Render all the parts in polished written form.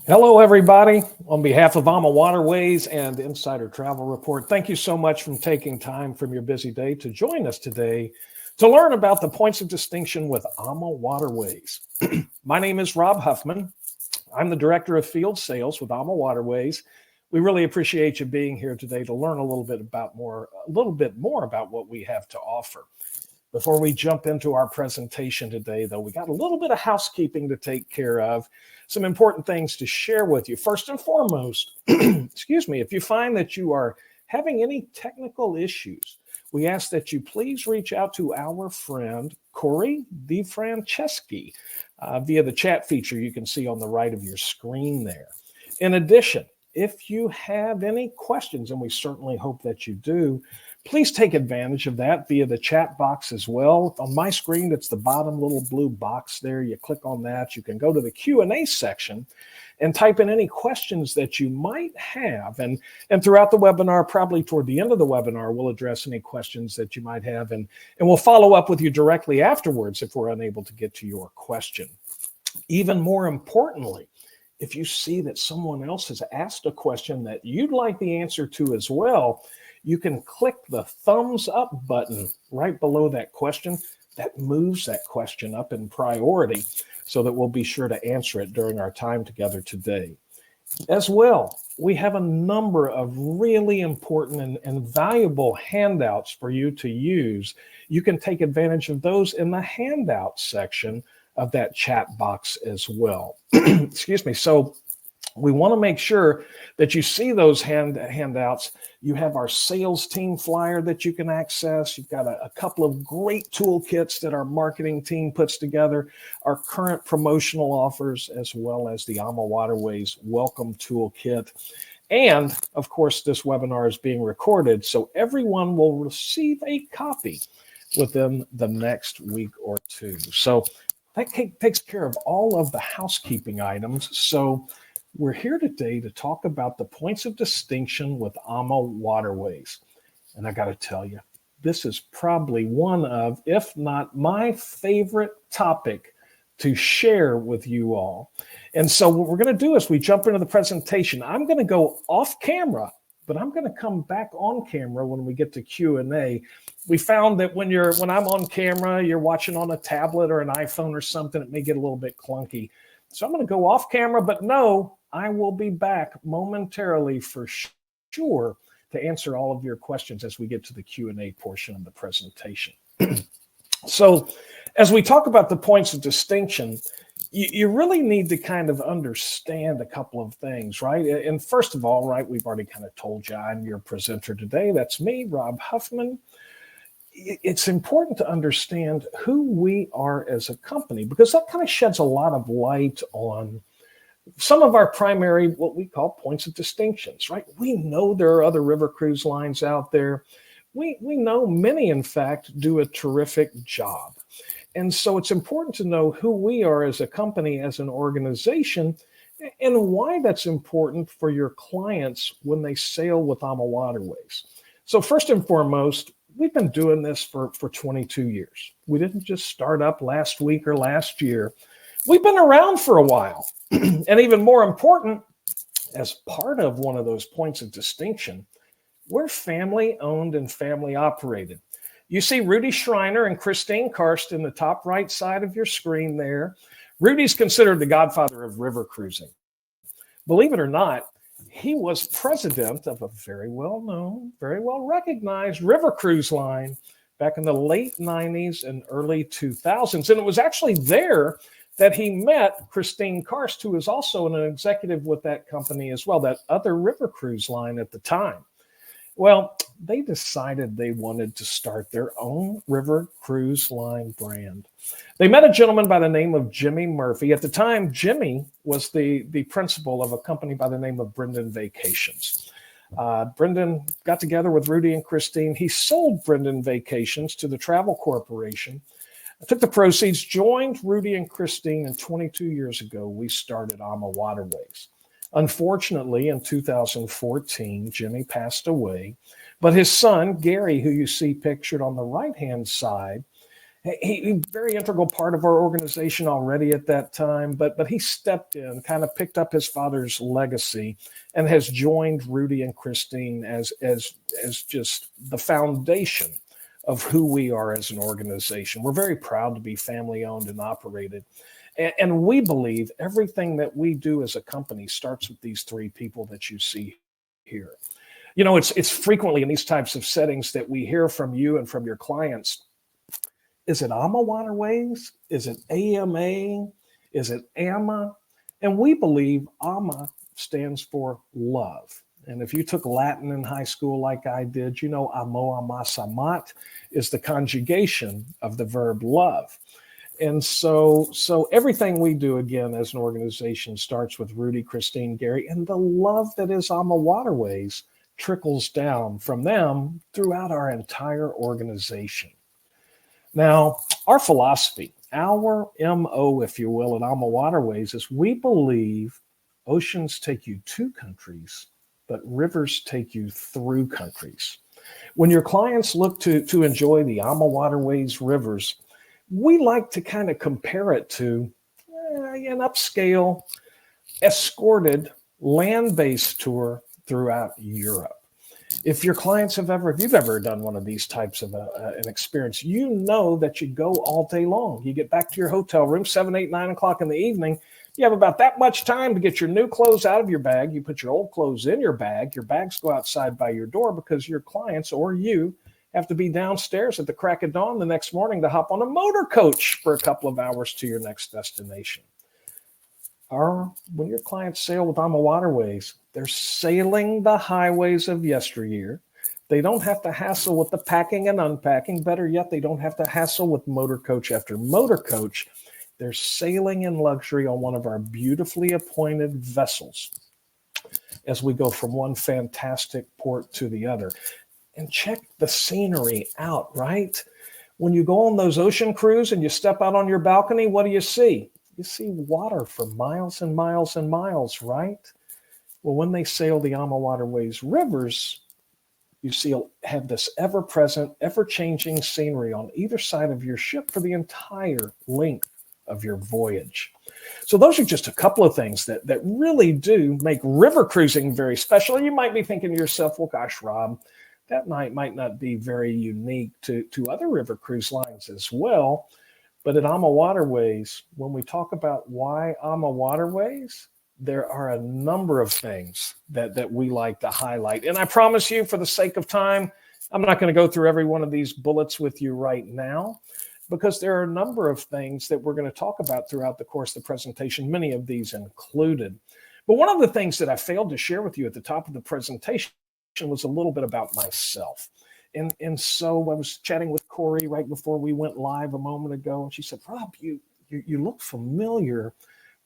Hello, everybody. On behalf of AmaWaterways and Insider Travel Report, thank you so much for taking time from your busy day to join us today to learn about the points of distinction with AmaWaterways. My name is Rob Huffman. I'm the Director of Field Sales with AmaWaterways. We really appreciate you being here today to learn a little bit more about what we have to offer. Before we jump into our presentation today, though, we got a little bit of housekeeping to take care of, some important things to share with you. First and foremost, excuse me, if you find that you are having any technical issues, we ask that you please reach out to our friend, Corey DeFranceschi, via the chat feature you can see on the right of your screen there. In addition, if you have any questions, and we certainly hope that you do, please take advantage of that via the chat box as well. On my screen, it's the bottom little blue box there. You click on that. You can go to the Q&A section and type in any questions that you might have. And throughout the webinar, probably toward the end of the webinar, we'll address any questions that you might have. And we'll follow up with you directly afterwards if we're unable to get to your question. Even more importantly, if you see that someone else has asked a question that you'd like the answer to as well, you can click the thumbs up button right below that question. That moves that question up in priority so that we'll be sure to answer it during our time together today. As well, we have a number of really important and valuable handouts for you to use. You can take advantage of those in the handout section of that chat box as well. Excuse me. So we want to make sure that you see those handouts. You have our sales team flyer that you can access. You've got a couple of great toolkits that our marketing team puts together, our current promotional offers, as well as the AmaWaterways Welcome Toolkit. And, of course, this webinar is being recorded, so everyone will receive a copy within the next week or two. So that takes care of all of the housekeeping items. So we're here today to talk about the points of distinction with AmaWaterways. And I got to tell you, this is probably one of, if not my favorite topic to share with you all. And so what we're going to do is we jump into the presentation. I'm going to go off camera, but I'm going to come back on camera when we get to Q&A. We found that when I'm on camera, you're watching on a tablet or an iPhone or something, it may get a little bit clunky. So I'm going to go off camera, but no, I will be back momentarily for sure to answer all of your questions as we get to the Q&A portion of the presentation. So as we talk about the points of distinction, you really need to kind of understand a couple of things, right? And first of all, right, we've already kind of told you I'm your presenter today. That's me, Rob Huffman. It's important to understand who we are as a company, because that kind of sheds a lot of light on some of our primary, what we call points of distinctions, right? We know there are other river cruise lines out there. We know many, in fact, do a terrific job. And so it's important to know who we are as a company, as an organization, and why that's important for your clients when they sail with AmaWaterways. So first and foremost, we've been doing this for 22 years. We didn't just start up last week or last year. We've been around for a while. And even more important, as part of one of those points of distinction, we're family owned and family operated. You see Rudy Schreiner and Christine Karst in the top right side of your screen there. Rudy's considered the godfather of river cruising. Believe it or not, he was president of a very well-known, very well-recognized river cruise line back in the late 90s and early 2000s. And it was actually there that he met Christine Karst, who was also an executive with that company as well, that other river cruise line at the time. Well, they decided they wanted to start their own river cruise line brand. They met a gentleman by the name of Jimmy Murphy. At the time, Jimmy was the principal of a company by the name of Brendan Vacations. Brendan got together with Rudy and Christine. He sold Brendan Vacations to the Travel Corporation, took the proceeds, joined Rudy and Christine, and 22 years ago, we started AmaWaterways. Unfortunately, in 2014, Jimmy passed away, but his son, Gary, who you see pictured on the right-hand side, He very integral part of our organization already at that time, but he stepped in, kind of picked up his father's legacy, and has joined Rudy and Christine as just the foundation of who we are as an organization. We're very proud to be family owned and operated. And we believe everything that we do as a company starts with these three people that you see here. You know, it's frequently in these types of settings that we hear from you and from your clients. Is it AmaWaterways? Is it AMA? Is it AMA? And we believe AMA stands for love. And if you took Latin in high school like I did, you know amo, amas, amat is the conjugation of the verb love. And so everything we do, again, as an organization starts with Rudy, Christine, Gary, and the love that is AmaWaterways trickles down from them throughout our entire organization. Now, our philosophy, our MO, if you will, at AmaWaterways is we believe oceans take you to countries, but rivers take you through countries. When your clients look to enjoy the AmaWaterways rivers, we like to kind of compare it to an upscale, escorted, land-based tour throughout Europe. If your clients if you've ever done one of these types of an experience, you know that you go all day long. You get back to your hotel room, 7, 8, 9 o'clock in the evening. You have about that much time to get your new clothes out of your bag. You put your old clothes in your bag. Your bags go outside by your door because your clients or you have to be downstairs at the crack of dawn the next morning to hop on a motor coach for a couple of hours to your next destination. When your clients sail with AmaWaterways, they're sailing the highways of yesteryear. They don't have to hassle with the packing and unpacking. Better yet, they don't have to hassle with motor coach after motor coach. They're sailing in luxury on one of our beautifully appointed vessels as we go from one fantastic port to the other. And check the scenery out, right? When you go on those ocean cruise and you step out on your balcony, what do you see? You see water for miles and miles and miles, right? Well, when they sail the AmaWaterways rivers, you have this ever-present, ever-changing scenery on either side of your ship for the entire length of your voyage. So those are just a couple of things that really do make river cruising very special. You might be thinking to yourself, well, gosh, Rob, that might not be very unique to other river cruise lines as well. But at AmaWaterways, when we talk about why AmaWaterways, there are a number of things that we like to highlight. And I promise you, for the sake of time, I'm not going to go through every one of these bullets with you right now, because there are a number of things that we're going to talk about throughout the course of the presentation, many of these included. But one of the things that I failed to share with you at the top of the presentation was a little bit about myself. And so I was chatting with Corey right before we went live a moment ago, and she said, Rob, you look familiar.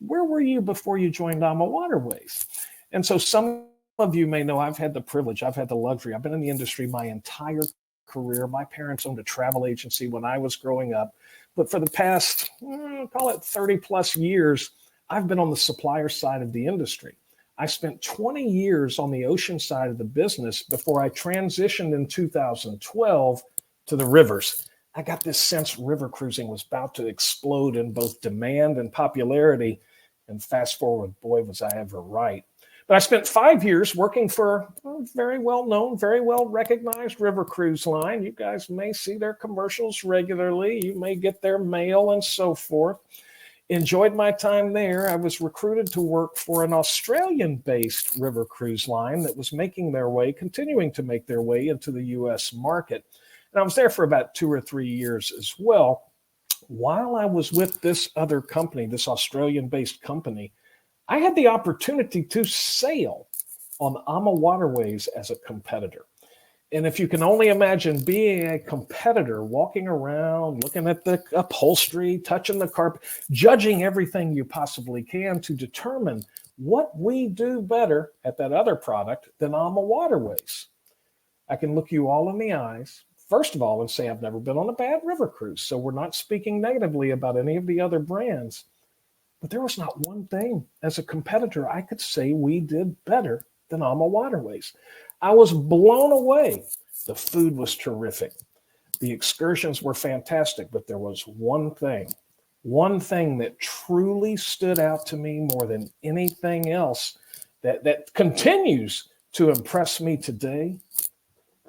Where were you before you joined AmaWaterways? And so some of you may know I've had the privilege, I've had the luxury. I've been in the industry my entire career. My parents owned a travel agency when I was growing up. But for the past, call it 30 plus years, I've been on the supplier side of the industry. I spent 20 years on the ocean side of the business before I transitioned in 2012 to the rivers. I got this sense river cruising was about to explode in both demand and popularity. And fast forward, boy, was I ever right. But I spent 5 years working for a very well-known, very well-recognized river cruise line. You guys may see their commercials regularly. You may get their mail and so forth. Enjoyed my time there. I was recruited to work for an Australian-based river cruise line that was continuing to make their way into the U.S. market. And I was there for about 2 or 3 years as well. While I was with this other company, this Australian-based company, I had the opportunity to sail on AmaWaterways as a competitor. And if you can only imagine being a competitor, walking around, looking at the upholstery, touching the carpet, judging everything you possibly can to determine what we do better at that other product than AmaWaterways. I can look you all in the eyes, first of all, and say I've never been on a bad river cruise. So we're not speaking negatively about any of the other brands. But there was not one thing as a competitor I could say we did better than AmaWaterways. I was blown away. The food was terrific. The excursions were fantastic, but there was one thing that truly stood out to me more than anything else that continues to impress me today,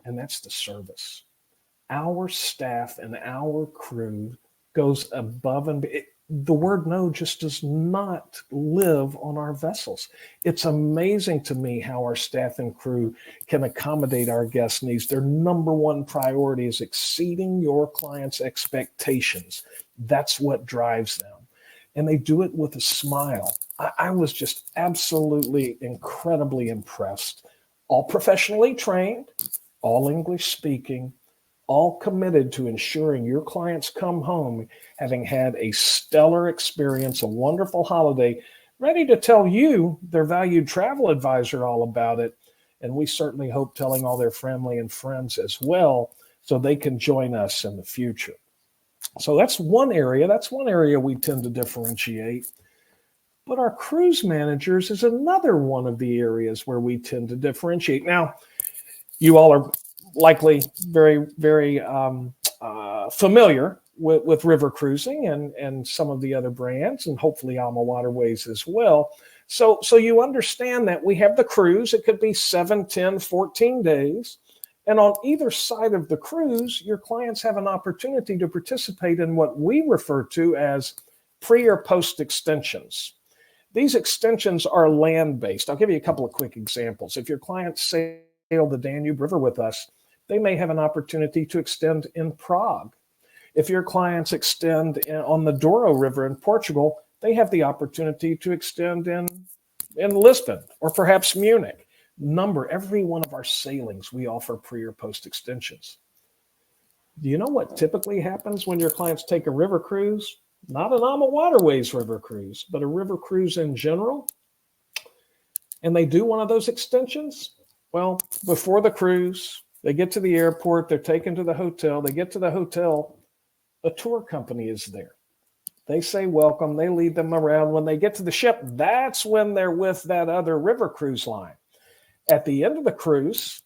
and that's the service. Our staff and our crew goes above and beyond. The word no just does not live on our vessels. It's amazing to me how our staff and crew can accommodate our guests' needs. Their number one priority is exceeding your client's expectations. That's what drives them. And they do it with a smile. I was just absolutely incredibly impressed. All professionally trained, all English speaking, all committed to ensuring your clients come home having had a stellar experience, a wonderful holiday, ready to tell you, their valued travel advisor, all about it. And we certainly hope telling all their family and friends as well, so they can join us in the future. So that's one area. That's one area we tend to differentiate. But our cruise managers is another one of the areas where we tend to differentiate. Now, you all are likely very, very familiar with river cruising and some of the other brands, and hopefully AmaWaterways as well. So you understand that we have the cruise. It could be 7, 10, 14 days. And on either side of the cruise, your clients have an opportunity to participate in what we refer to as pre or post extensions. These extensions are land-based. I'll give you a couple of quick examples. If your clients sail the Danube River with us, they may have an opportunity to extend in Prague. If your clients extend on the Douro River in Portugal, they have the opportunity to extend in Lisbon or perhaps Munich. Every one of our sailings, we offer pre or post extensions. Do you know what typically happens when your clients take a river cruise? Not an AmaWaterways river cruise, but a river cruise in general. And they do one of those extensions. Well, before the cruise, they get to the airport, they're taken to the hotel. They get to the hotel, a tour company is there. They say welcome, they lead them around. When they get to the ship, that's when they're with that other river cruise line. At the end of the cruise,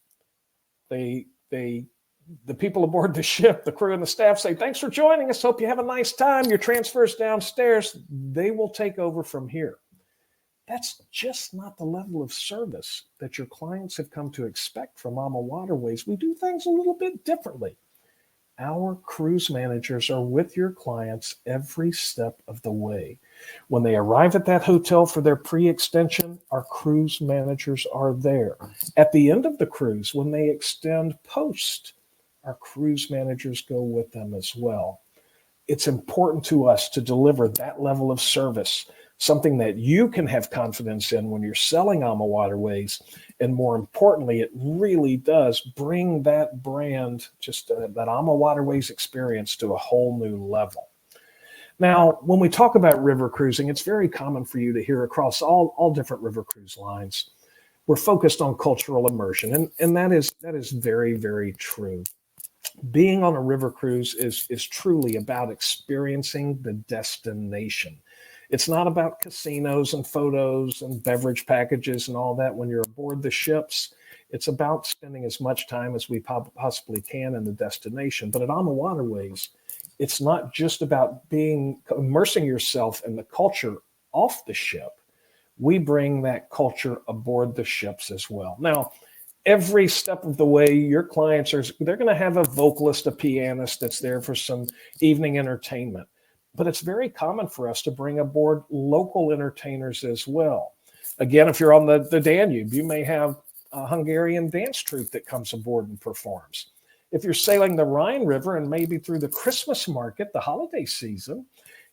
the people aboard the ship, the crew and the staff say, thanks for joining us. Hope you have a nice time. Your transfer's downstairs. They will take over from here. That's just not the level of service that your clients have come to expect from AmaWaterways. We do things a little bit differently. Our cruise managers are with your clients every step of the way. When they arrive at that hotel for their pre-extension, our cruise managers are there. At the end of the cruise, when they extend post, our cruise managers go with them as well. It's important to us to deliver that level of service, something that you can have confidence in when you're selling AmaWaterways. And more importantly, it really does bring that brand, that AmaWaterways experience to a whole new level. Now, when we talk about river cruising, it's very common for you to hear across all different river cruise lines, we're focused on cultural immersion. And that is very, very true. Being on a river cruise is truly about experiencing the destination. It's not about casinos and photos and beverage packages and all that when you're aboard the ships. It's about spending as much time as we possibly can in the destination. But at AmaWaterways, it's not just about immersing yourself in the culture off the ship. We bring that culture aboard the ships as well. Now, every step of the way, your clients they're going to have a vocalist, a pianist that's there for some evening entertainment. But it's very common for us to bring aboard local entertainers as well. Again, if you're on the Danube, you may have a Hungarian dance troupe that comes aboard and performs. If you're sailing the Rhine River and maybe through the Christmas market, the holiday season,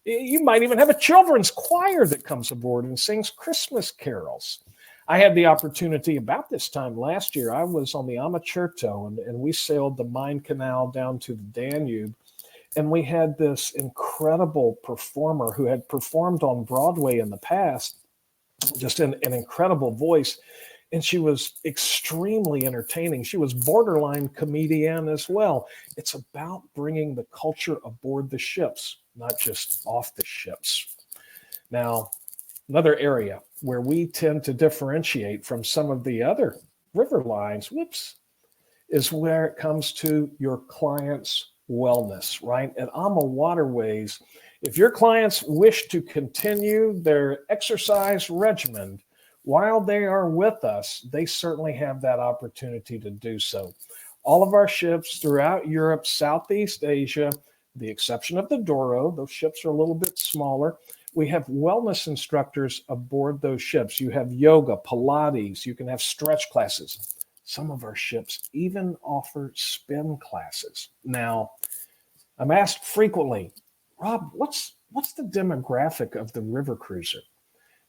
you might even have a children's choir that comes aboard and sings Christmas carols. I had the opportunity about this time last year. I was on the AmaCherto and we sailed the Main Canal down to the Danube. And we had this incredible performer who had performed on Broadway in the past, just an incredible voice. And she was extremely entertaining. She was borderline comedian as well. It's about bringing the culture aboard the ships, not just off the ships. Now, another area where we tend to differentiate from some of the other river lines, is where it comes to your clients' wellness, right? At AmaWaterways, if your clients wish to continue their exercise regimen while they are with us, they certainly have that opportunity to do so. All of our ships throughout Europe, Southeast Asia, the exception of the Douro, those ships are a little bit smaller. We have wellness instructors aboard those ships. You have yoga, Pilates, you can have stretch classes. Some of our ships even offer spin classes. Now, I'm asked frequently, Rob, what's the demographic of the river cruiser?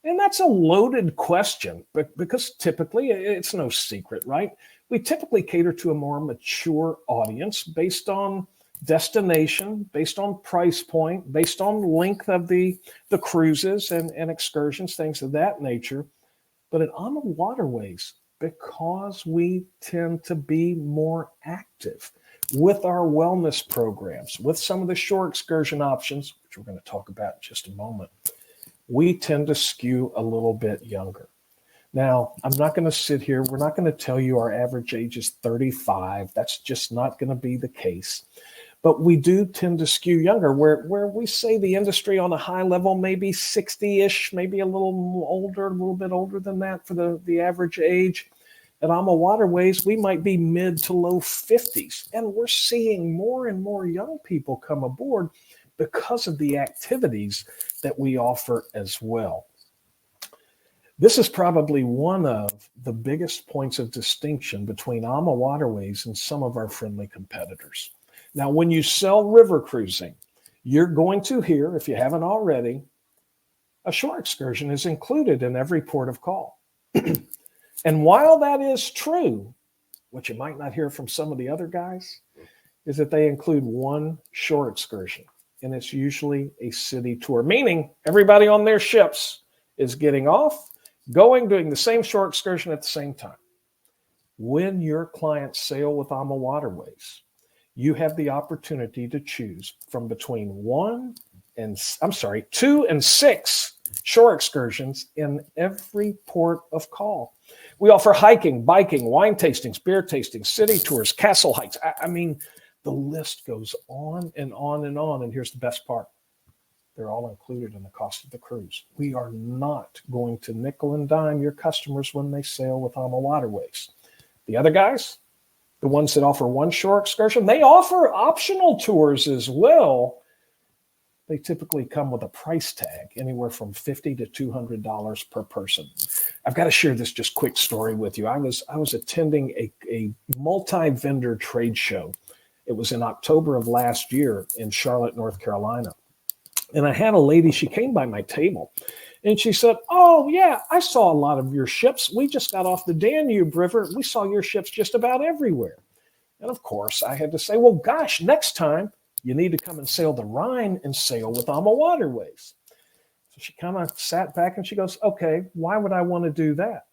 And that's a loaded question, but because typically it's no secret, right? We typically cater to a more mature audience based on destination, based on price point, based on length of the cruises and excursions, things of that nature. But at AmaWaterways, because we tend to be more active with our wellness programs, with some of the shore excursion options, which we're going to talk about in just a moment, we tend to skew a little bit younger. Now, I'm not going to sit here. We're not going to tell you our average age is 35. That's just not going to be the case. But we do tend to skew younger, where we say the industry on a high level, maybe 60-ish, maybe a little older, a little bit older than that for the average age. At AmaWaterways, we might be mid to low 50s. And we're seeing more and more young people come aboard because of the activities that we offer as well. This is probably one of the biggest points of distinction between AmaWaterways and some of our friendly competitors. Now, when you sell river cruising, you're going to hear, if you haven't already, a shore excursion is included in every port of call. And while that is true, what you might not hear from some of the other guys is that they include one shore excursion, and it's usually a city tour, meaning everybody on their ships is getting off, doing the same shore excursion at the same time. When your clients sail with AmaWaterways, you have the opportunity to choose from between 2 and 6 shore excursions in every port of call. We offer hiking, biking, wine tastings, beer tastings, city tours, castle hikes. I mean, the list goes on and on and on. And here's the best part. They're all included in the cost of the cruise. We are not going to nickel and dime your customers when they sail with AmaWaterways. The other guys, the ones that offer one shore excursion, they offer optional tours as well. They typically come with a price tag, anywhere from $50 to $200 per person. I've got to share this just quick story with you. I was attending a multi-vendor trade show. It was in October of last year in Charlotte, North Carolina. And I had a lady, she came by my table, and she said, "Oh, yeah, I saw a lot of your ships. We just got off the Danube River. We saw your ships just about everywhere." And of course, I had to say, well, gosh, next time you need to come and sail the Rhine and sail with AmaWaterways. So she kind of sat back and she goes, okay, why would I want to do that?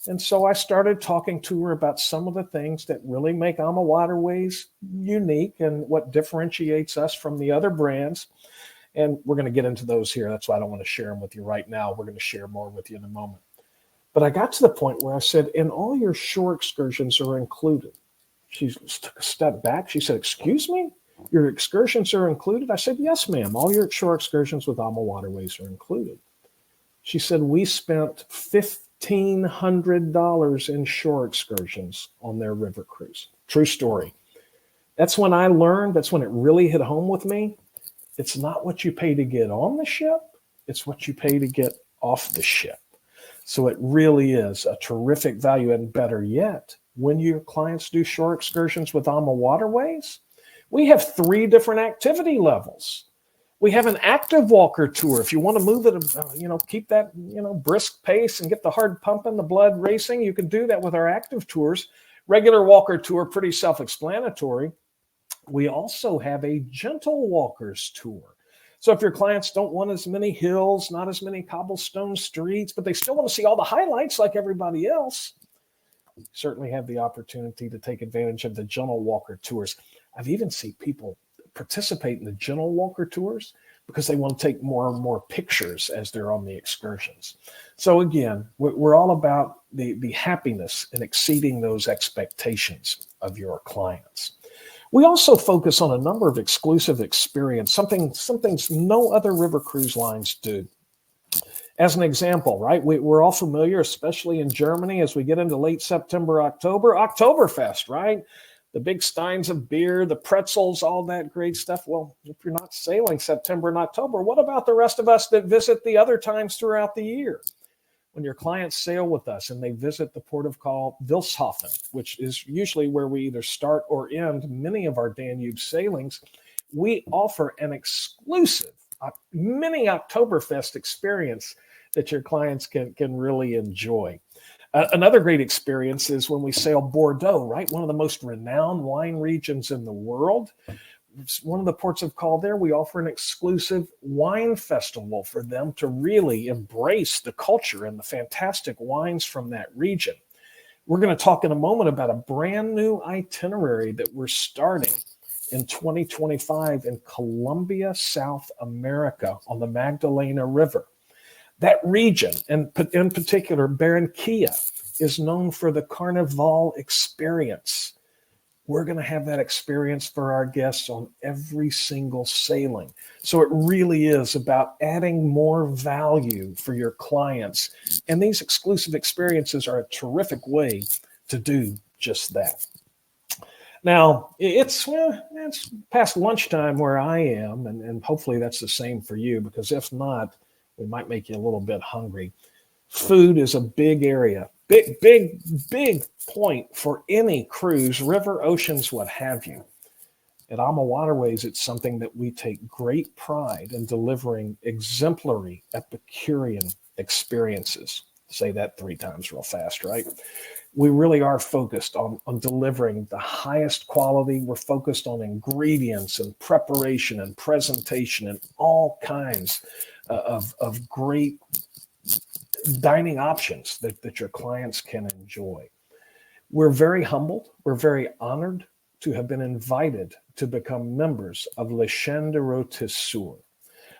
And so I started talking to her about some of the things that really make AmaWaterways unique and what differentiates us from the other brands. And we're going to get into those here. That's why I don't want to share them with you right now. We're going to share more with you in a moment. But I got to the point where I said, and all your shore excursions are included. She took a step back. She said, excuse me? Your excursions are included? I said, yes, ma'am. All your shore excursions with AmaWaterways are included. She said, we spent $1,500 in shore excursions on their river cruise. True story. That's when I learned, that's when it really hit home with me. It's not what you pay to get on the ship. It's what you pay to get off the ship. So it really is a terrific value. And better yet, when your clients do shore excursions with AmaWaterways, we have 3 different activity levels. We have an active walker tour. If you want to move it, keep that, brisk pace and get the heart pumping, the blood racing, you can do that with our active tours. Regular walker tour, pretty self-explanatory. We also have a gentle walkers tour. So if your clients don't want as many hills, not as many cobblestone streets, but they still want to see all the highlights like everybody else, you certainly have the opportunity to take advantage of the gentle walker tours. I've even seen people participate in the gentle walker tours because they want to take more and more pictures as they're on the excursions. So again, we're all about the happiness and exceeding those expectations of your clients. We also focus on a number of exclusive experience, something no other river cruise lines do. As an example, right, we're all familiar, especially in Germany, as we get into late September, October, Oktoberfest, right? The big steins of beer, the pretzels, all that great stuff. Well, if you're not sailing September and October, what about the rest of us that visit the other times throughout the year? When your clients sail with us and they visit the port of call Wilshafen, which is usually where we either start or end many of our Danube sailings, we offer an exclusive mini Oktoberfest experience that your clients can really enjoy. Another great experience is when we sail Bordeaux, right? One of the most renowned wine regions in the world. One of the ports of call there, we offer an exclusive wine festival for them to really embrace the culture and the fantastic wines from that region. We're going to talk in a moment about a brand new itinerary that we're starting in 2025 in Colombia, South America on the Magdalena River. That region, and in particular, Barranquilla, is known for the Carnival experience. We're going to have that experience for our guests on every single sailing. So it really is about adding more value for your clients. And these exclusive experiences are a terrific way to do just that. Now, it's past lunchtime where I am, and hopefully that's the same for you, because if not, we might make you a little bit hungry. Food is a big area, big point for any cruise, river, oceans, what have you. At AmaWaterways, it's something that we take great pride in delivering exemplary Epicurean experiences. Say that 3 times real fast, right? We really are focused on delivering the highest quality. We're focused on ingredients and preparation and presentation and all kinds of great dining options that your clients can enjoy. We're very humbled. We're very honored to have been invited to become members of Le Chêne de Rôtisseur.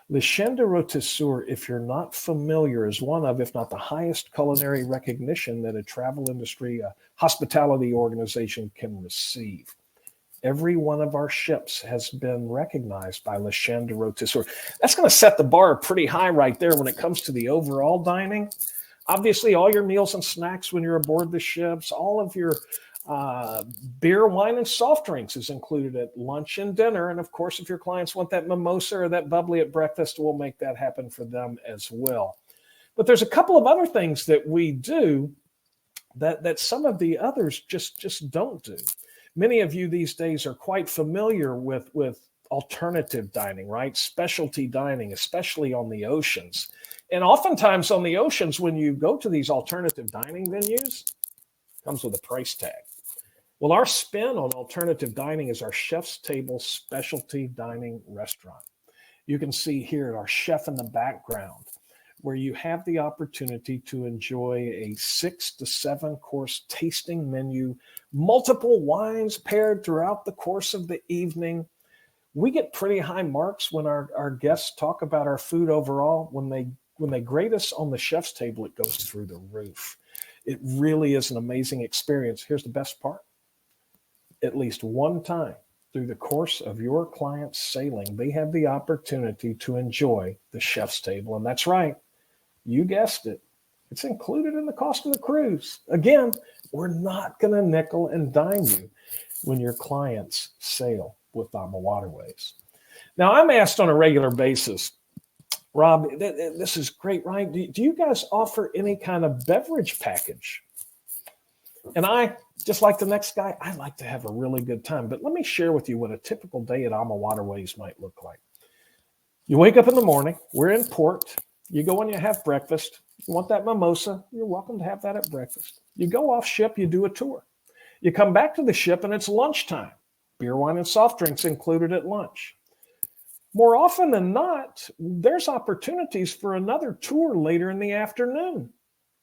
Le Chêne de Rôtisseur, if you're not familiar, is one of, if not the highest culinary recognition that a travel industry, a hospitality organization can receive. Every one of our ships has been recognized by Le Chêne de Rôtisseur. That's going to set the bar pretty high right there when it comes to the overall dining. Obviously, all your meals and snacks when you're aboard the ships, all of your beer, wine, and soft drinks is included at lunch and dinner. And of course, if your clients want that mimosa or that bubbly at breakfast, we'll make that happen for them as well. But there's a couple of other things that we do that some of the others just don't do. Many of you these days are quite familiar with alternative dining, right? Specialty dining, especially on the oceans. And oftentimes on the oceans, when you go to these alternative dining venues, it comes with a price tag. Well, our spin on alternative dining is our Chef's Table specialty dining restaurant. You can see here our chef in the background, where you have the opportunity to enjoy a 6 to 7 course tasting menu, multiple wines paired throughout the course of the evening. We get pretty high marks when our guests talk about our food overall. When they grade us on the Chef's Table, it goes through the roof. It really is an amazing experience. Here's the best part. At least one time through the course of your client's sailing, they have the opportunity to enjoy the Chef's Table. And that's right. You guessed it. It's included in the cost of the cruise. Again, we're not going to nickel and dime you when your clients sail with AmaWaterways. Now, I'm asked on a regular basis, Rob, this is great, right? Do you guys offer any kind of beverage package? And I, just like the next guy, I like to have a really good time. But let me share with you what a typical day at AmaWaterways might look like. You wake up in the morning. We're in port. You go and you have breakfast. You want that mimosa? You're welcome to have that at breakfast. You go off ship. You do a tour. You come back to the ship, and it's lunchtime. Beer, wine, and soft drinks included at lunch. More often than not, there's opportunities for another tour later in the afternoon.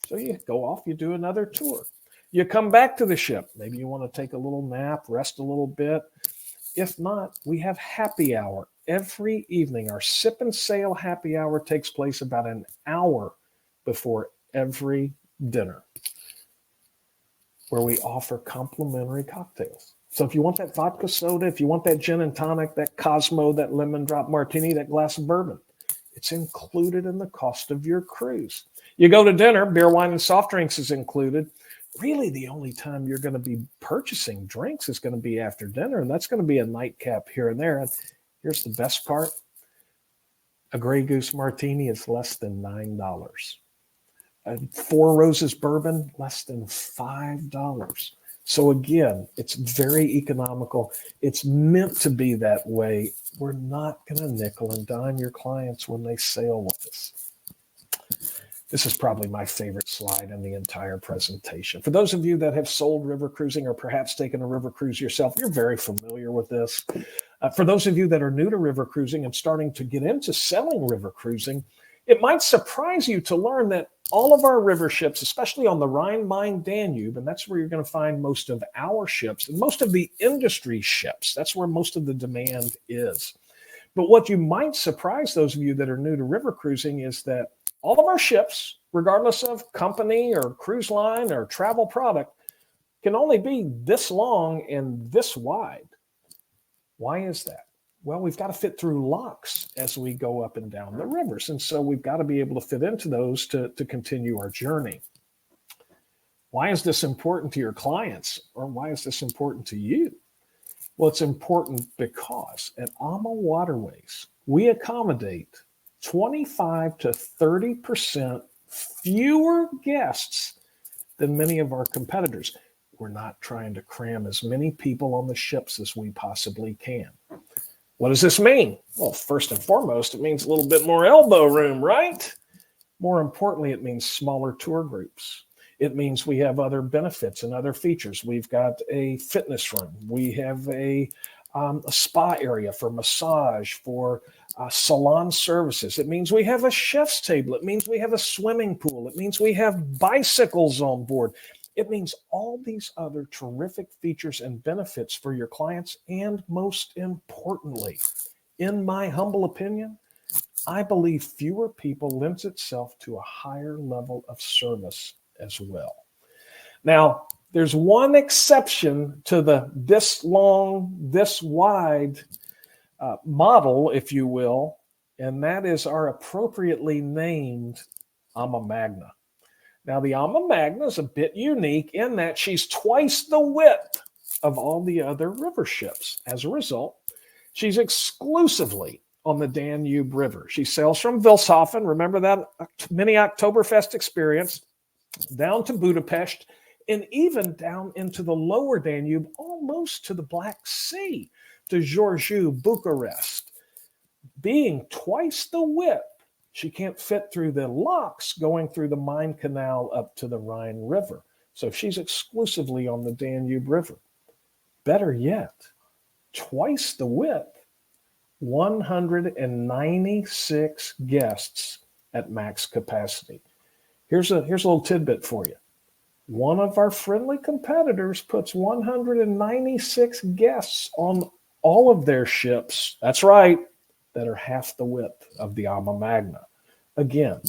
So you go off, you do another tour. You come back to the ship. Maybe you want to take a little nap, rest a little bit. If not, we have happy hour every evening. Our sip and sail happy hour takes place about an hour before every dinner, where we offer complimentary cocktails. So if you want that vodka soda, if you want that gin and tonic, that Cosmo, that lemon drop martini, that glass of bourbon, it's included in the cost of your cruise. You go to dinner, beer, wine, and soft drinks is included. Really, the only time you're going to be purchasing drinks is going to be after dinner, and that's going to be a nightcap here and there. And here's the best part. A Grey Goose martini is less than $9. A Four Roses bourbon, less than $5. So again, it's very economical. It's meant to be that way. We're not going to nickel and dime your clients when they sail with us. This is probably my favorite slide in the entire presentation. For those of you that have sold river cruising or perhaps taken a river cruise yourself, you're very familiar with this. For those of you that are new to river cruising and starting to get into selling river cruising, it might surprise you to learn that all of our river ships, especially on the Rhine, Main, Danube, and that's where you're going to find most of our ships and most of the industry ships. That's where most of the demand is. But what you might surprise those of you that are new to river cruising is that all of our ships, regardless of company or cruise line or travel product, can only be this long and this wide. Why is that? Well, we've got to fit through locks as we go up and down the rivers. And so we've got to be able to fit into those to continue our journey. Why is this important to your clients? Or why is this important to you? Well, it's important because at AmaWaterways, we accommodate 25 to 30% fewer guests than many of our competitors. We're not trying to cram as many people on the ships as we possibly can. What does this mean? Well, first and foremost, it means a little bit more elbow room, right? More importantly, it means smaller tour groups. It means we have other benefits and other features. We've got a fitness room. We have a spa area for massage, for salon services. It means we have a chef's table. It means we have a swimming pool. It means we have bicycles on board. It means all these other terrific features and benefits for your clients. And most importantly, in my humble opinion, I believe fewer people lends itself to a higher level of service as well. Now, there's one exception to the this long, this wide model, if you will, and that is our appropriately named AmaMagna. Now, the AmaMagna is a bit unique in that she's twice the width of all the other river ships. As a result, she's exclusively on the Danube River. She sails from Wilshafen, remember that mini Oktoberfest experience, down to Budapest, and even down into the lower Danube, almost to the Black Sea, to Giurgiu, Bucharest. Being twice the width, she can't fit through the locks going through the Main Canal up to the Rhine River. So she's exclusively on the Danube River. Better yet, twice the width, 196 guests at max capacity. Here's a little tidbit for you. One of our friendly competitors puts 196 guests on all of their ships. That's right, that are half the width of the AmaMagna. Again,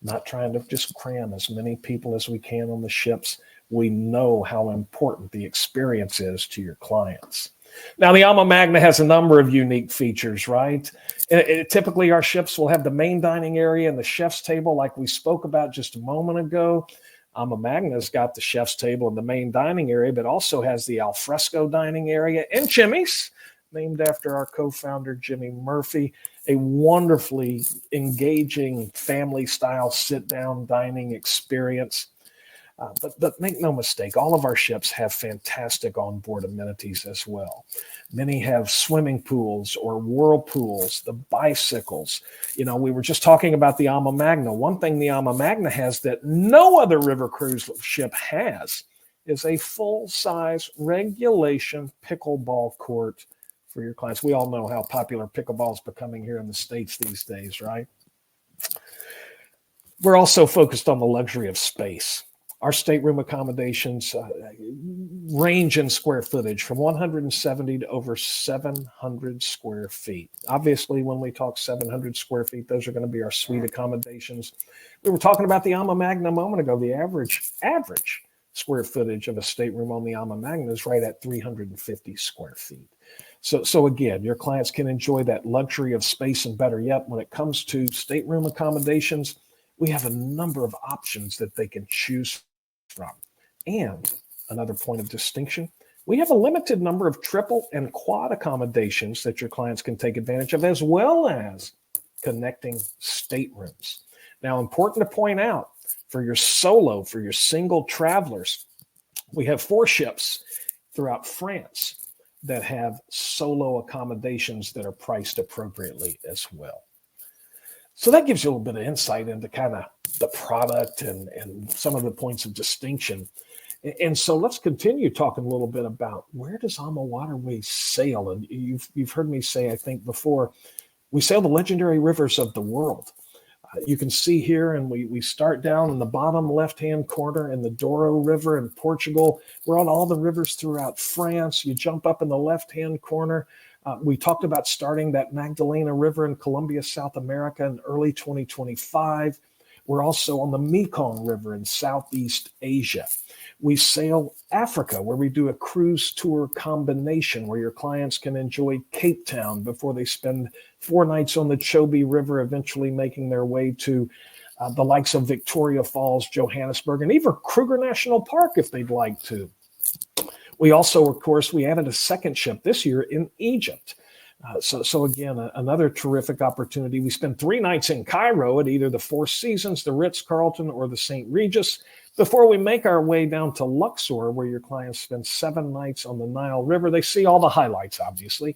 not trying to just cram as many people as we can on the ships. We know how important the experience is to your clients. Now, the AmaMagna has a number of unique features, right? Typically, our ships will have the main dining area and the chef's table like we spoke about just a moment ago. AmaMagna's got the chef's table and the main dining area, but also has the alfresco dining area and Jimmy's, named after our co-founder, Jimmy Murphy, a wonderfully engaging family-style sit-down dining experience. But make no mistake, all of our ships have fantastic onboard amenities as well. Many have swimming pools or whirlpools, the bicycles. You know, we were just talking about the AmaMagna. One thing the AmaMagna has that no other river cruise ship has is a full-size regulation pickleball court for your clients. We all know how popular pickleball is becoming here in the States these days, right? We're also focused on the luxury of space. Our stateroom accommodations range in square footage from 170 to over 700 square feet. Obviously, when we talk 700 square feet, those are going to be our suite accommodations. We were talking about the AmaMagna a moment ago. The average square footage of a stateroom on the Ama Magna is right at 350 square feet. So again, your clients can enjoy that luxury of space, and better yet, when it comes to stateroom accommodations, we have a number of options that they can choose from. And another point of distinction, we have a limited number of triple and quad accommodations that your clients can take advantage of, as well as connecting staterooms. Now, important to point out, for your single travelers, we have 4 ships throughout France that have solo accommodations that are priced appropriately as well. So that gives you a little bit of insight into kind of the product and some of the points of distinction. And so let's continue talking a little bit about, where does AmaWaterways sail? And you've heard me say, I think before, we sail the legendary rivers of the world. You can see here, and we start down in the bottom left-hand corner in the Douro River in Portugal. We're on all the rivers throughout France. You jump up in the left-hand corner. We talked about starting that Magdalena River in Colombia, South America in early 2025. We're also on the Mekong River in Southeast Asia. We sail Africa, where we do a cruise tour combination where your clients can enjoy Cape Town before they spend 4 nights on the Chobe River, eventually making their way to the likes of Victoria Falls, Johannesburg, and even Kruger National Park if they'd like to. We also, of course, we added a second ship this year in Egypt. So again, another terrific opportunity. We spend 3 nights in Cairo at either the Four Seasons, the Ritz-Carlton, or the St. Regis, before we make our way down to Luxor, where your clients spend 7 nights on the Nile River. They see all the highlights, obviously.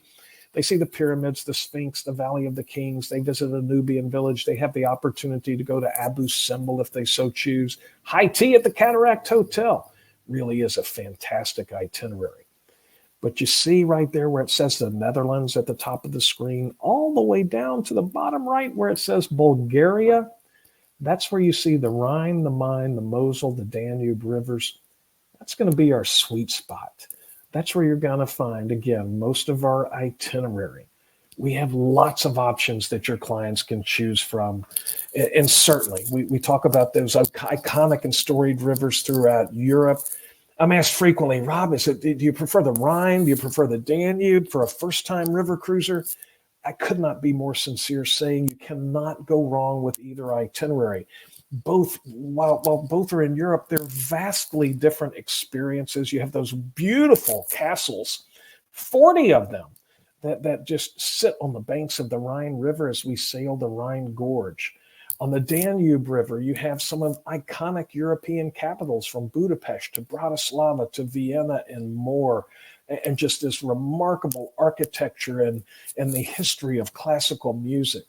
They see the pyramids, the Sphinx, the Valley of the Kings. They visit a Nubian village. They have the opportunity to go to Abu Simbel if they so choose. High tea at the Cataract Hotel. Really is a fantastic itinerary. But you see right there where it says the Netherlands at the top of the screen, all the way down to the bottom right where it says Bulgaria. That's where you see the Rhine, the Main, the Mosel, the Danube rivers. That's going to be our sweet spot. That's where you're going to find, again, most of our itinerary. We have lots of options that your clients can choose from. And certainly, we talk about those iconic and storied rivers throughout Europe. I'm asked frequently, Rob, do you prefer the Rhine? Do you prefer the Danube for a first-time river cruiser? I could not be more sincere saying you cannot go wrong with either itinerary. While both are in Europe, they're vastly different experiences. You have those beautiful castles, 40 of them, that just sit on the banks of the Rhine River as we sail the Rhine Gorge. On the Danube River, you have some of iconic European capitals, from Budapest to Bratislava to Vienna and more, and just this remarkable architecture and the history of classical music.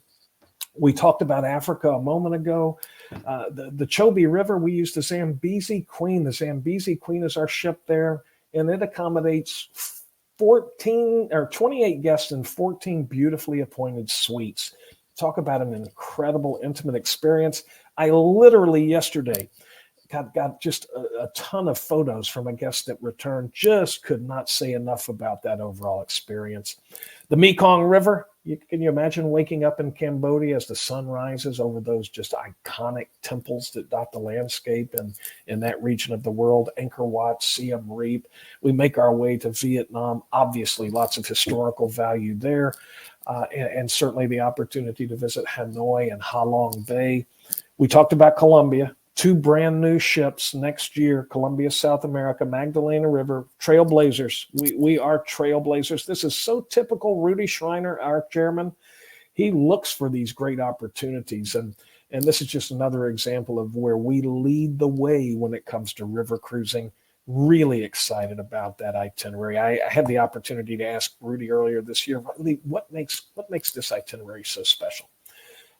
We talked about Africa a moment ago. The Chobe River, we use the Zambezi Queen. The Zambezi Queen is our ship there, and it accommodates 28 guests in 14 beautifully appointed suites. Talk about an incredible, intimate experience. I literally yesterday got just a ton of photos from a guest that returned. Just could not say enough about that overall experience. The Mekong River, can you imagine waking up in Cambodia as the sun rises over those just iconic temples that dot the landscape and in that region of the world? Angkor Wat, Siem Reap. We make our way to Vietnam. Obviously, lots of historical value there. And certainly the opportunity to visit Hanoi and Ha Long Bay. We talked about Colombia, 2 brand new ships next year, Colombia, South America, Magdalena River, trailblazers. We are trailblazers. This is so typical. Rudy Schreiner, our chairman, he looks for these great opportunities. And this is just another example of where we lead the way when it comes to river cruising. Really excited about that itinerary. I had the opportunity to ask Rudy earlier this year, what makes this itinerary so special?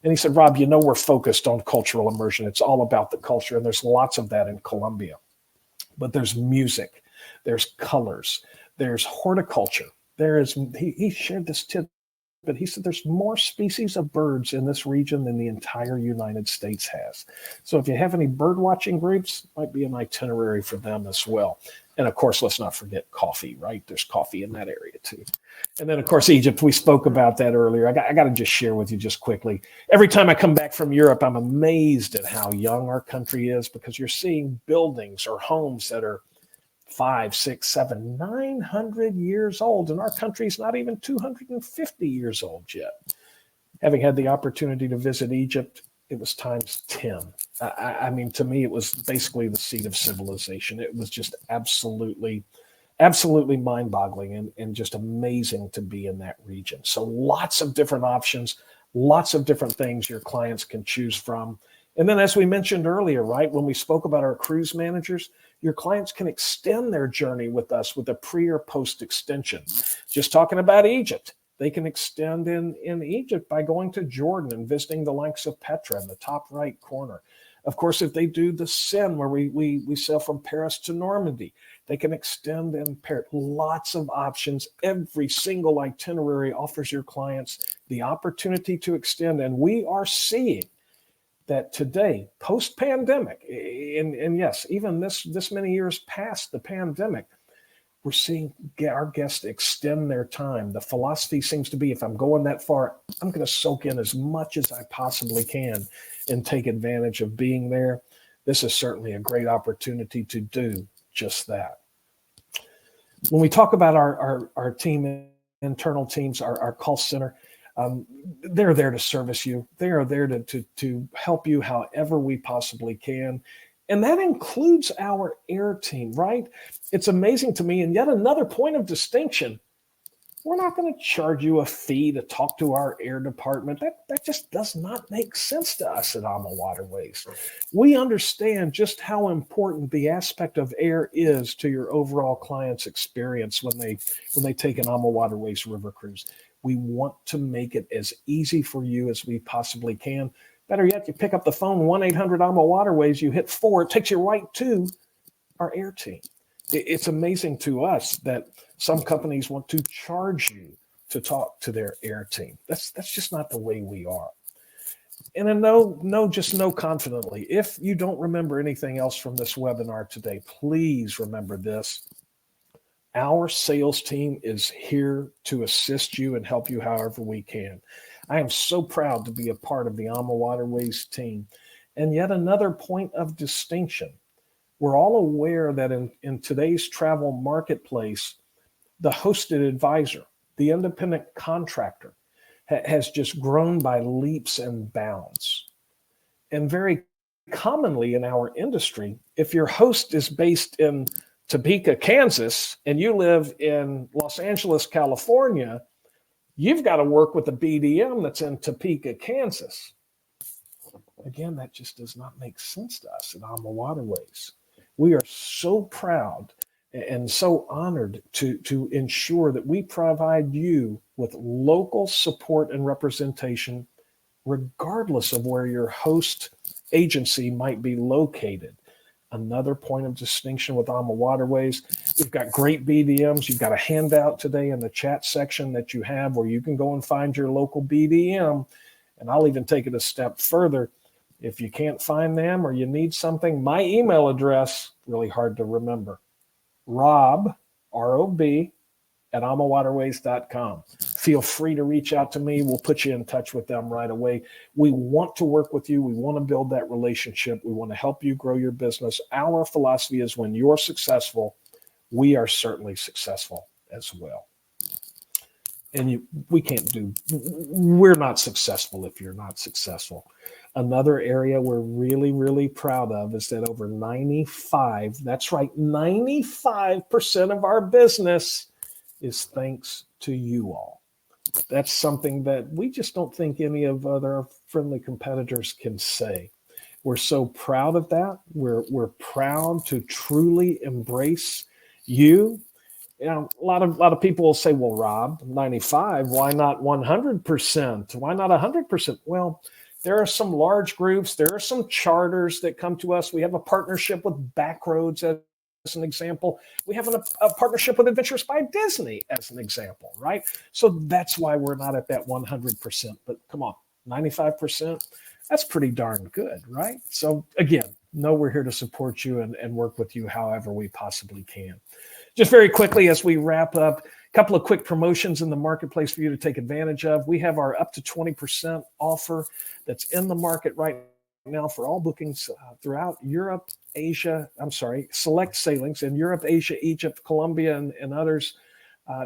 And he said, Rob, we're focused on cultural immersion. It's all about the culture, and there's lots of that in Colombia. But there's music, there's colors, there's horticulture. He shared this tidbit but he said there's more species of birds in this region than the entire United States has. So if you have any bird watching groups, might be an itinerary for them as well. And of course, let's not forget coffee, right? There's coffee in that area too. And then of course, Egypt, we spoke about that earlier. I got to just share with you just quickly. Every time I come back from Europe, I'm amazed at how young our country is, because you're seeing buildings or homes that are 5, 6, 7, 900 years old. And our country's not even 250 years old yet. Having had the opportunity to visit Egypt, it was times 10. I mean, to me, it was basically the seat of civilization. It was just absolutely mind-boggling and just amazing to be in that region. So lots of different options, lots of different things your clients can choose from. And then as we mentioned earlier, right, when we spoke about our cruise managers, your clients can extend their journey with us with a pre or post extension. Just talking about Egypt, they can extend in Egypt by going to Jordan and visiting the likes of Petra in the top right corner. Of course, if they do the Seine, where we sail from Paris to Normandy, they can extend in Paris. Lots of options. Every single itinerary offers your clients the opportunity to extend. And we are seeing that today, post-pandemic, and yes, even this many years past the pandemic, we're seeing our guests extend their time. The philosophy seems to be, if I'm going that far, I'm going to soak in as much as I possibly can and take advantage of being there. This is certainly a great opportunity to do just that. When we talk about our team, internal teams, our call center, they're there to service you. They are there to help you however we possibly can. And that includes our air team, right? It's amazing to me. And yet another point of distinction, we're not going to charge you a fee to talk to our air department. That just does not make sense to us at AmaWaterways. We understand just how important the aspect of air is to your overall client's experience when they take an AmaWaterways river cruise. We want to make it as easy for you as we possibly can. Better yet, you pick up the phone, 1-800-AmaWaterways, you hit 4, it takes you right to our air team. It's amazing to us that some companies want to charge you to talk to their air team. That's just not the way we are. And then just know confidently, if you don't remember anything else from this webinar today, please remember this. Our sales team is here to assist you and help you however we can. I am so proud to be a part of the AmaWaterways team. And yet another point of distinction. We're all aware that in today's travel marketplace, the hosted advisor, the independent contractor, has just grown by leaps and bounds. And very commonly in our industry, if your host is based in Topeka, Kansas, and you live in Los Angeles, California, you've got to work with a BDM that's in Topeka, Kansas. Again, that just does not make sense to us at AmaWaterways. We are so proud and so honored to ensure that we provide you with local support and representation, regardless of where your host agency might be located. Another point of distinction with AmaWaterways, we've got great BDMs. You've got a handout today in the chat section that you have where you can go and find your local BDM. And I'll even take it a step further. If you can't find them or you need something, my email address, really hard to remember, Rob, R-O-B, at AmaWaterways.com. Feel free to reach out to me. We'll put you in touch with them right away. We want to work with you. We want to build that relationship. We want to help you grow your business. Our philosophy is when you're successful, we are certainly successful as well. And we're not successful if you're not successful. Another area we're really, really proud of is that over 95% of our business is thanks to you all. That's something that we just don't think any of other friendly competitors can say. We're so proud of that. We're proud to truly embrace you. You know, a lot of people will say, well, Rob, 95, why not 100%? Why not 100%? Well, there are some large groups. There are some charters that come to us. We have a partnership with Backroads, as an example. We have a partnership with Adventures by Disney as an example, right? So that's why we're not at that 100%, but come on, 95%, that's pretty darn good, right? So again, know we're here to support you and work with you however we possibly can. Just very quickly as we wrap up, a couple of quick promotions in the marketplace for you to take advantage of. We have our up to 20% offer that's in the market right now for all bookings throughout Europe, Asia, select sailings in Europe, Asia, Egypt, Colombia, and others.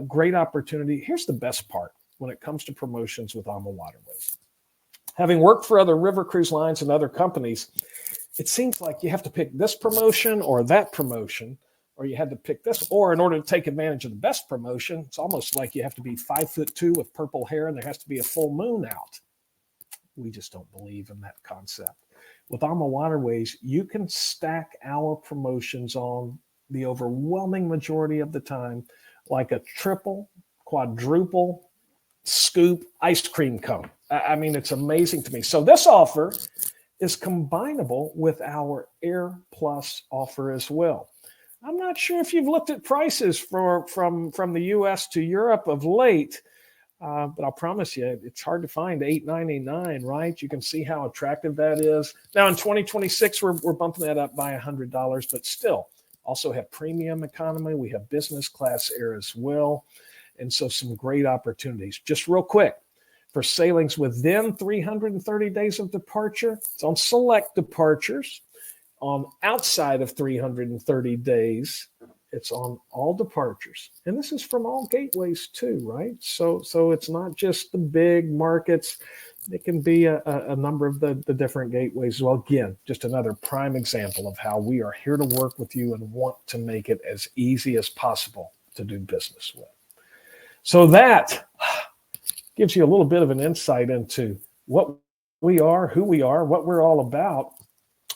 Great opportunity. Here's the best part when it comes to promotions with AmaWaterways. Having worked for other river cruise lines and other companies, it seems like you have to pick this promotion or that promotion, or you had to pick this, or in order to take advantage of the best promotion, it's almost like you have to be 5'2" with purple hair and there has to be a full moon out. We just don't believe in that concept. With AmaWaterways, you can stack our promotions on the overwhelming majority of the time like a triple, quadruple scoop ice cream cone. I mean, it's amazing to me. So this offer is combinable with our Air Plus offer as well. I'm not sure if you've looked at prices from the U.S. to Europe of late, but I'll promise you, it's hard to find $8.99, right? You can see how attractive that is. Now, in 2026, we're bumping that up by $100, but still, also have premium economy. We have business class air as well. And so some great opportunities. Just real quick, for sailings within 330 days of departure, it's on select departures. On outside of 330 days, it's on all departures. And this is from all gateways too, right? So it's not just the big markets. It can be a number of the different gateways. Well, again, just another prime example of how we are here to work with you and want to make it as easy as possible to do business with. So that gives you a little bit of an insight into what we are, who we are, what we're all about.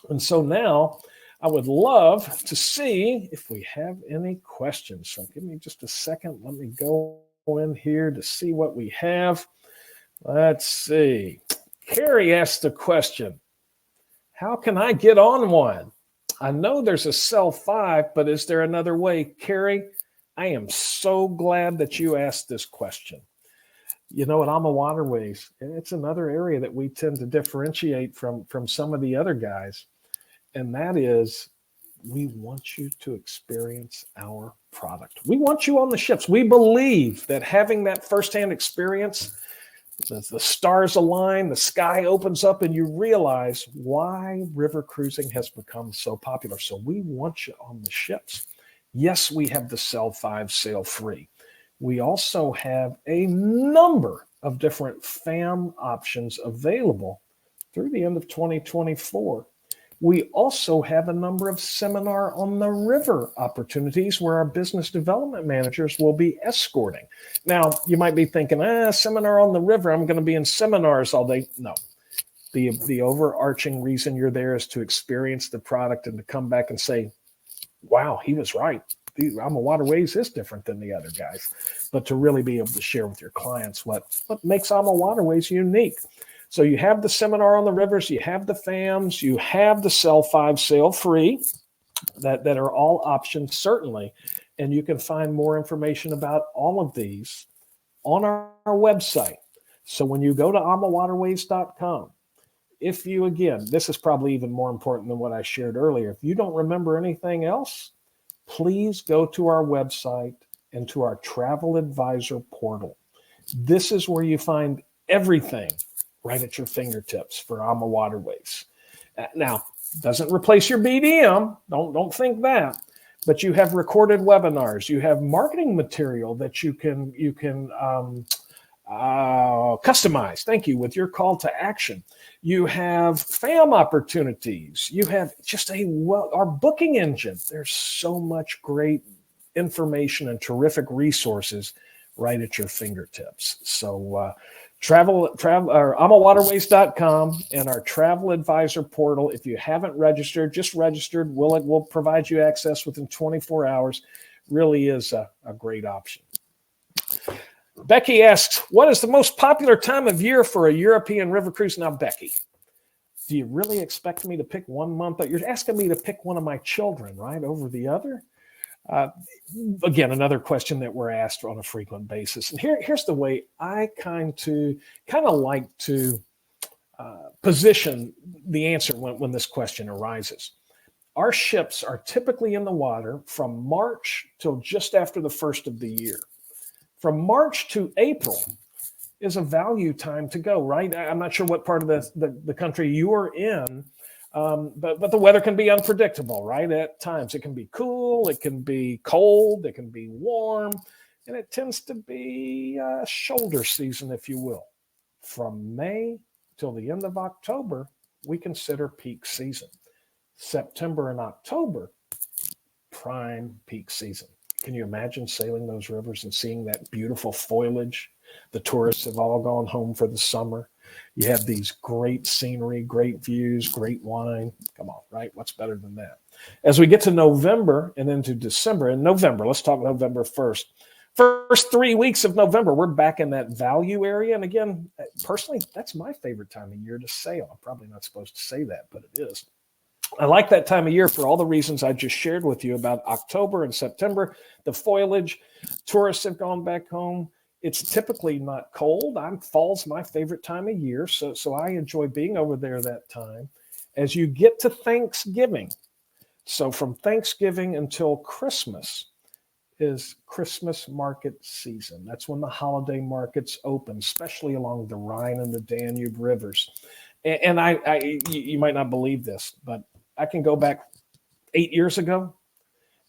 And so now I would love to see if we have any questions. So give me just a second. Let me go in here to see what we have. Let's see. Carrie asked a question. How can I get on one? I know there's a Cell 5, but is there another way? Carrie, I am so glad that you asked this question. You know, at AmaWaterways, it's another area that we tend to differentiate from some of the other guys. And that is, we want you to experience our product. We want you on the ships. We believe that having that firsthand experience, the stars align, the sky opens up, and you realize why river cruising has become so popular. So we want you on the ships. Yes, we have the Cell 5 sail free. We also have a number of different FAM options available through the end of 2024. We also have a number of seminar on the river opportunities where our business development managers will be escorting. Now, you might be thinking, seminar on the river, I'm going to be in seminars all day. No. The overarching reason you're there is to experience the product and to come back and say, wow, he was right. AmaWaterways is different than the other guys. But to really be able to share with your clients what makes AmaWaterways unique. So you have the seminar on the rivers, you have the FAMs, you have the Cell 5 sail free that are all options, certainly. And you can find more information about all of these on our website. So when you go to AmaWaterways.com, if you, again, this is probably even more important than what I shared earlier. If you don't remember anything else, please go to our website and to our travel advisor portal. This is where you find everything right at your fingertips for AmaWaterways. Now, doesn't replace your BDM. Don't think that. But you have recorded webinars. You have marketing material that you can customize. Thank you, with your call to action. You have FAM opportunities. You have just our booking engine. There's so much great information and terrific resources right at your fingertips. So AmaWaterways.com and our travel advisor portal. If you haven't registered, just registered. We'll provide you access within 24 hours. Really is a great option. Becky asks, what is the most popular time of year for a European river cruise? Now, Becky, do you really expect me to pick one month? You're asking me to pick one of my children, right, over the other? Uh, Again, another question that we're asked on a frequent basis. And here's the way I kind of like to position the answer when this question arises. Our ships are typically in the water from March till just after the first of the year. From March to April is a value time to go, right? I'm not sure what part of the country you are in, but the weather can be unpredictable, right? At times it can be cool, it can be cold, it can be warm, and it tends to be shoulder season, if you will. From May till the end of October, we consider peak season. September and October, prime peak season. Can you imagine sailing those rivers and seeing that beautiful foliage? The tourists have all gone home for the summer. You have these great scenery, great views, great wine. Come on, right? What's better than that? As we get to November and into December, in November, let's talk November first. First 3 weeks of November, we're back in that value area. And again, personally, that's my favorite time of year to sail. I'm probably not supposed to say that, but it is. I like that time of year for all the reasons I just shared with you about October and September, the foliage. Tourists have gone back home. It's typically not cold. Fall's my favorite time of year, so I enjoy being over there that time. As you get to Thanksgiving, so from Thanksgiving until Christmas is Christmas market season. That's when the holiday markets open, especially along the Rhine and the Danube rivers. And you might not believe this, but I can go back 8 years ago,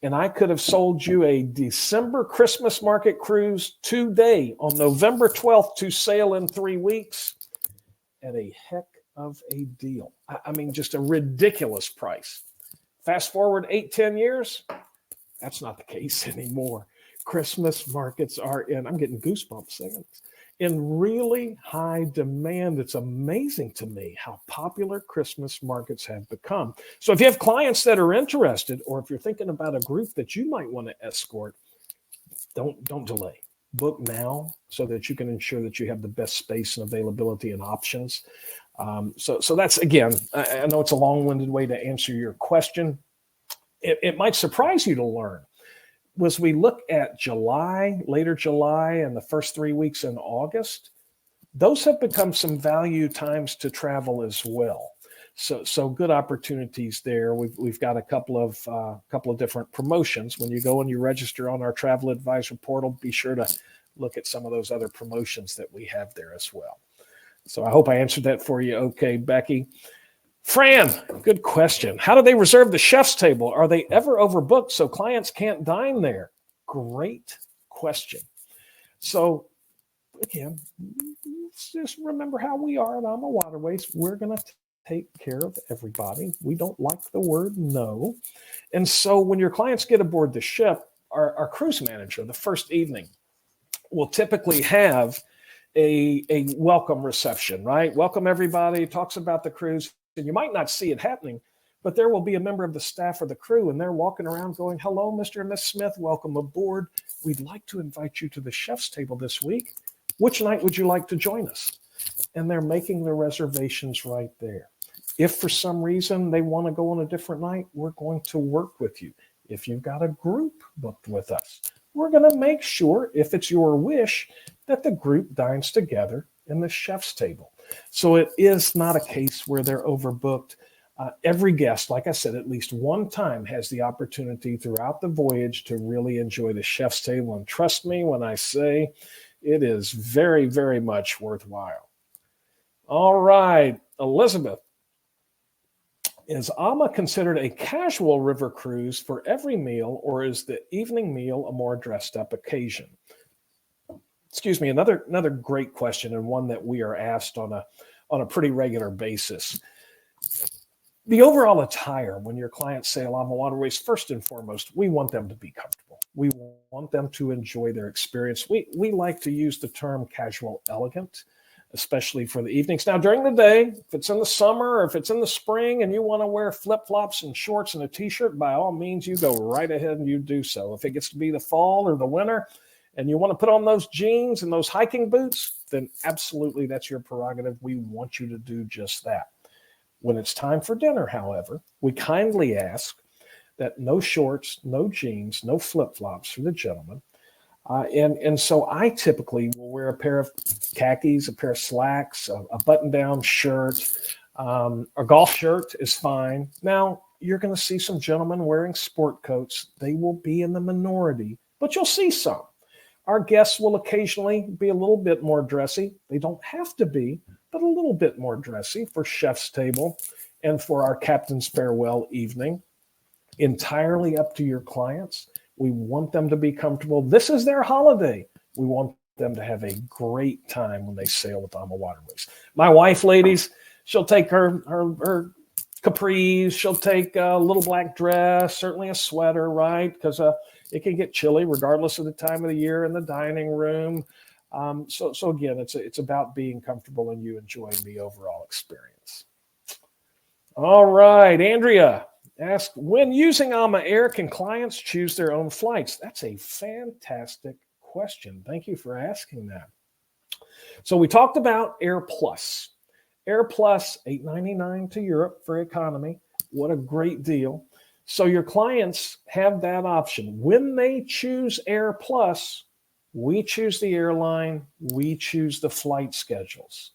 and I could have sold you a December Christmas market cruise today on November 12th to sail in 3 weeks at a heck of a deal. I mean, just a ridiculous price. Fast forward 8-10 years, that's not the case anymore. Christmas markets are I'm getting goosebumps saying this, in really high demand. It's amazing to me how popular Christmas markets have become. So if you have clients that are interested, or if you're thinking about a group that you might want to escort, don't delay. Book now so that you can ensure that you have the best space and availability and options. So that's, again, I know it's a long-winded way to answer your question. It might surprise you to learn. As we look at July, later July, and the first 3 weeks in August, those have become some value times to travel as well. So good opportunities there. We've got a couple of different promotions. When you go and you register on our Travel Advisor portal, be sure to look at some of those other promotions that we have there as well. So I hope I answered that for you okay, Becky. Fran, good question. How do they reserve the chef's table? Are they ever overbooked so clients can't dine there? Great question. So again, just remember how we are at AmaWaterways. We're going to take care of everybody. We don't like the word no. And so when your clients get aboard the ship, our cruise manager, the first evening, will typically have a welcome reception, right? Welcome everybody, talks about the cruise. And you might not see it happening, but there will be a member of the staff or the crew, and they're walking around going, hello, Mr. and Miss Smith, welcome aboard. We'd like to invite you to the chef's table this week. Which night would you like to join us? And they're making their reservations right there. If for some reason they want to go on a different night, we're going to work with you. If you've got a group booked with us, we're going to make sure, if it's your wish, that the group dines together in the chef's table. So it is not a case where they're overbooked. Every guest, like I said, at least one time has the opportunity throughout the voyage to really enjoy the chef's table. And trust me when I say it is very, very much worthwhile. All right, Elizabeth. Is Ama considered a casual river cruise for every meal, or is the evening meal a more dressed up occasion? Excuse me, another great question, and one that we are asked on a pretty regular basis. The overall attire when your clients sail AmaWaterways, first and foremost, we want them to be comfortable. We want them to enjoy their experience. We like to use the term casual elegant, especially for the evenings. Now, during the day, if it's in the summer or if it's in the spring and you want to wear flip-flops and shorts and a t-shirt, by all means, you go right ahead and you do so. If it gets to be the fall or the winter, and you want to put on those jeans and those hiking boots, then absolutely that's your prerogative. We want you to do just that. When it's time for dinner, however, we kindly ask that no shorts, no jeans, no flip-flops for the gentlemen. And so I typically will wear a pair of khakis, a pair of slacks, a button-down shirt. A golf shirt is fine. Now, you're going to see some gentlemen wearing sport coats. They will be in the minority, but you'll see some. Our guests will occasionally be a little bit more dressy. They don't have to be, but a little bit more dressy for chef's table and for our captain's farewell evening. Entirely up to your clients. We want them to be comfortable. This is their holiday. We want them to have a great time when they sail with AmaWaterways. My wife, ladies, she'll take her capris. She'll take a little black dress, certainly a sweater, right? Because it can get chilly regardless of the time of the year in the dining room. So again, it's about being comfortable and you enjoying the overall experience. All right, Andrea asked, when using AmaAir, can clients choose their own flights? That's a fantastic question. Thank you for asking that. So we talked about Air Plus. Air Plus, $8.99 to Europe for economy. What a great deal. So your clients have that option. When they choose Air Plus, we choose the airline, we choose the flight schedules.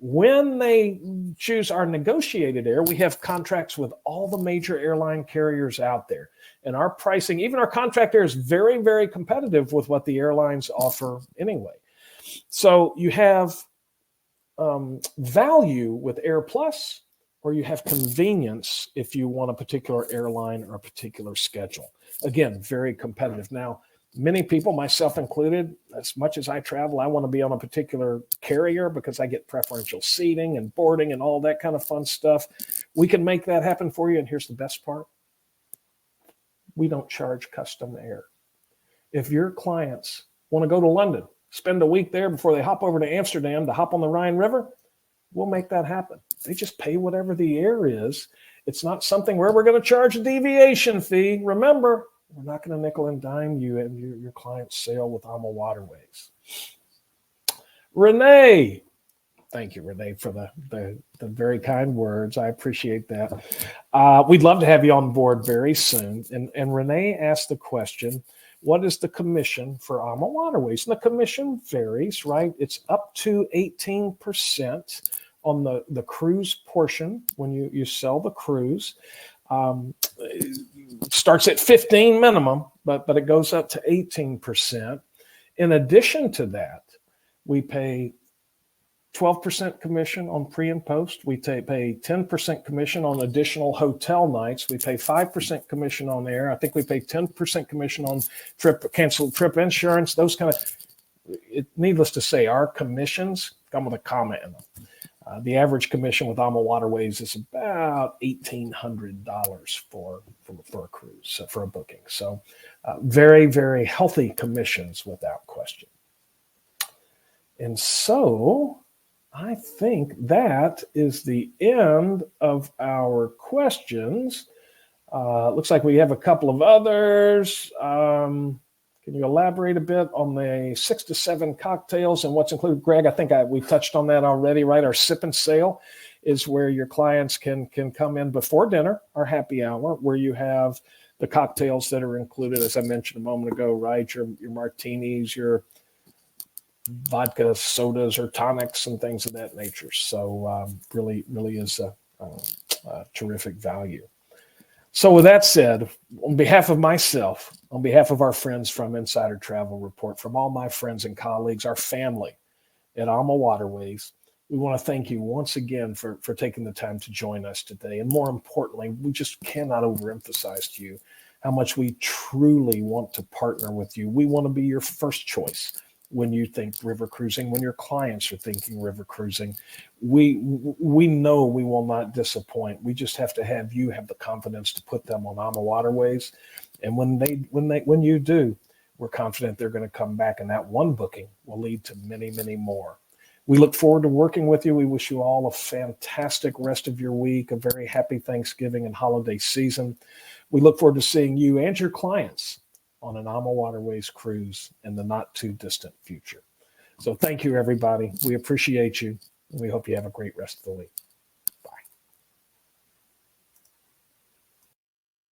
When they choose our negotiated air, we have contracts with all the major airline carriers out there. And our pricing, even our contract air, is very, very competitive with what the airlines offer anyway. So you have value with Air Plus, or you have convenience if you want a particular airline or a particular schedule. Again, very competitive. Now, many people, myself included, as much as I travel, I want to be on a particular carrier because I get preferential seating and boarding and all that kind of fun stuff. We can make that happen for you. And here's the best part. We don't charge custom air. If your clients want to go to London, spend a week there before they hop over to Amsterdam to hop on the Rhine River, we'll make that happen. They just pay whatever the air is. It's not something where we're going to charge a deviation fee. Remember, we're not going to nickel and dime you and your clients sail with AmaWaterways. Renee, thank you, Renee, for the very kind words. I appreciate that. We'd love to have you on board very soon. And Renee asked the question, what is the commission for AmaWaterways? And the commission varies, right? It's up to 18% on the cruise portion when you sell the cruise. It starts at 15 minimum, but it goes up to 18%. In addition to that, we pay 12% commission on pre and post. We pay 10% commission on additional hotel nights. We pay 5% commission on air. I think we pay 10% commission on canceled trip insurance, those kind of, needless to say, our commissions come with a comma in them. The average commission with AmaWaterways is about $1,800 for a cruise, for a booking. So very, very healthy commissions without question. And so I think that is the end of our questions. Looks like we have a couple of others. Can you elaborate a bit on the 6 to 7 cocktails and what's included? Greg, I think we touched on that already, right? Our sip and sail is where your clients can come in before dinner, our happy hour, where you have the cocktails that are included, as I mentioned a moment ago, right? Your martinis, your vodka, sodas, or tonics, and things of that nature. So really is a terrific value. So with that said, on behalf of myself, on behalf of our friends from Insider Travel Report, from all my friends and colleagues, our family at AmaWaterways, we want to thank you once again for taking the time to join us today. And more importantly, we just cannot overemphasize to you how much we truly want to partner with you. We want to be your first choice when you think river cruising, when your clients are thinking river cruising. We know we will not disappoint. We just have to have you have the confidence to put them on AmaWaterways. And when you do, we're confident they're going to come back, and that one booking will lead to many, many more. We look forward to working with you. We wish you all a fantastic rest of your week, a very happy Thanksgiving and holiday season. We look forward to seeing you and your clients on an AmaWaterways cruise in the not too distant future. So thank you, everybody. We appreciate you. And we hope you have a great rest of the week.